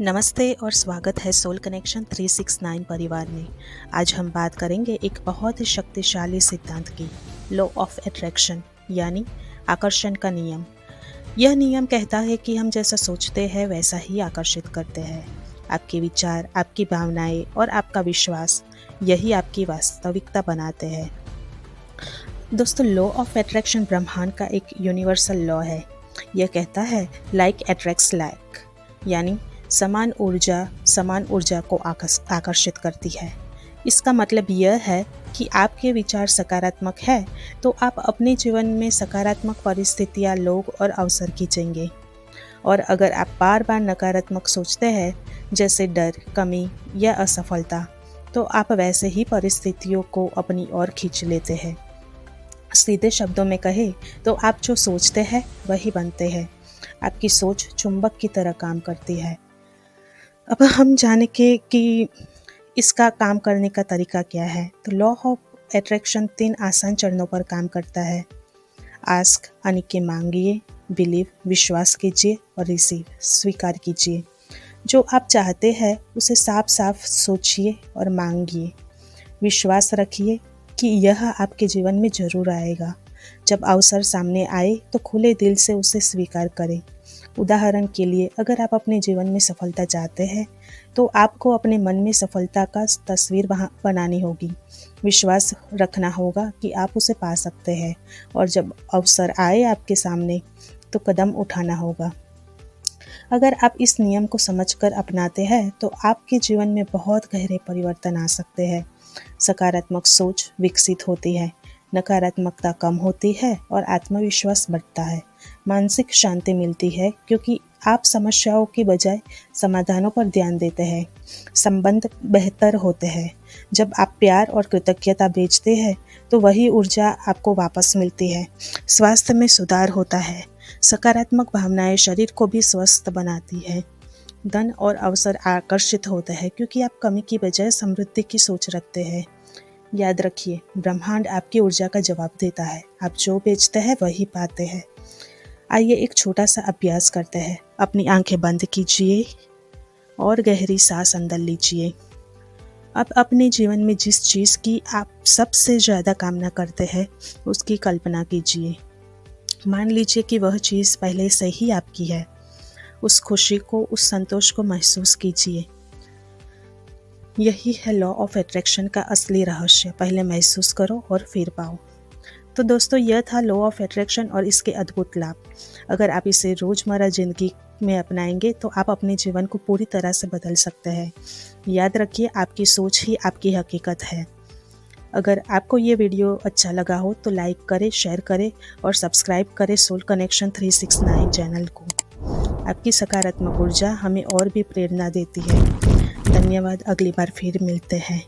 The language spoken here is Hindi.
नमस्ते और स्वागत है सोल कनेक्शन 369 परिवार में। आज हम बात करेंगे एक बहुत ही शक्तिशाली सिद्धांत की, लॉ ऑफ अट्रैक्शन यानी आकर्षण का नियम। यह नियम कहता है कि हम जैसा सोचते हैं वैसा ही आकर्षित करते हैं। आपके विचार, आपकी भावनाएं और आपका विश्वास यही आपकी वास्तविकता बनाते हैं। दोस्तों, लॉ ऑफ अट्रैक्शन ब्रह्मांड का एक यूनिवर्सल लॉ है। यह कहता है लाइक अट्रैक्ट्स लाइक, यानी समान ऊर्जा को आकर्षित करती है। इसका मतलब यह है कि आपके विचार सकारात्मक है तो आप अपने जीवन में सकारात्मक परिस्थितियां, लोग और अवसर खींचेंगे। और अगर आप बार बार नकारात्मक सोचते हैं, जैसे डर, कमी या असफलता, तो आप वैसे ही परिस्थितियों को अपनी ओर खींच लेते हैं। सीधे शब्दों में कहें तो आप जो सोचते हैं वही बनते हैं। आपकी सोच चुंबक की तरह काम करती है। अब हम जाने के कि इसका काम करने का तरीका क्या है। तो लॉ ऑफ अट्रैक्शन 3 आसान चरणों पर काम करता है। आस्क यानी कि मांगिए, बिलीव विश्वास कीजिए और रिसीव स्वीकार कीजिए। जो आप चाहते हैं उसे साफ साफ सोचिए और मांगिए। विश्वास रखिए कि यह आपके जीवन में जरूर आएगा। जब अवसर सामने आए तो खुले दिल से उसे स्वीकार करें। उदाहरण के लिए, अगर आप अपने जीवन में सफलता चाहते हैं तो आपको अपने मन में सफलता का तस्वीर बनानी होगी। विश्वास रखना होगा कि आप उसे पा सकते हैं और जब अवसर आए आपके सामने तो कदम उठाना होगा। अगर आप इस नियम को समझकर अपनाते हैं तो आपके जीवन में बहुत गहरे परिवर्तन आ सकते हैं। सकारात्मक सोच विकसित होती है, नकारात्मकता कम होती है और आत्मविश्वास बढ़ता है। मानसिक शांति मिलती है क्योंकि आप समस्याओं की बजाय समाधानों पर ध्यान देते हैं। संबंध बेहतर होते हैं। जब आप प्यार और कृतज्ञता बेचते हैं तो वही ऊर्जा आपको वापस मिलती है। स्वास्थ्य में सुधार होता है। सकारात्मक भावनाएं शरीर को भी स्वस्थ बनाती है। धन और अवसर आकर्षित होते हैं क्योंकि आप कमी की बजाय समृद्धि की सोच रखते हैं। याद रखिए, ब्रह्मांड आपकी ऊर्जा का जवाब देता है। आप जो बेचते हैं वही पाते हैं। आइए एक छोटा सा अभ्यास करते हैं। अपनी आंखें बंद कीजिए और गहरी सांस अंदर लीजिए। अब अपने जीवन में जिस चीज़ की आप सबसे ज़्यादा कामना करते हैं उसकी कल्पना कीजिए। मान लीजिए कि वह चीज़ पहले से ही आपकी है। उस खुशी को, उस संतोष को महसूस कीजिए। यही है लॉ ऑफ अट्रैक्शन का असली रहस्य। पहले महसूस करो और फिर पाओ। तो दोस्तों, यह था लॉ ऑफ अट्रैक्शन और इसके अद्भुत लाभ। अगर आप इसे रोज़मर्रा ज़िंदगी में अपनाएंगे तो आप अपने जीवन को पूरी तरह से बदल सकते हैं। याद रखिए, आपकी सोच ही आपकी हकीकत है। अगर आपको ये वीडियो अच्छा लगा हो तो लाइक करें, शेयर करें और सब्सक्राइब करें सोल कनेक्शन 369 चैनल को। आपकी सकारात्मक ऊर्जा हमें और भी प्रेरणा देती है। धन्यवाद। अगली बार फिर मिलते हैं।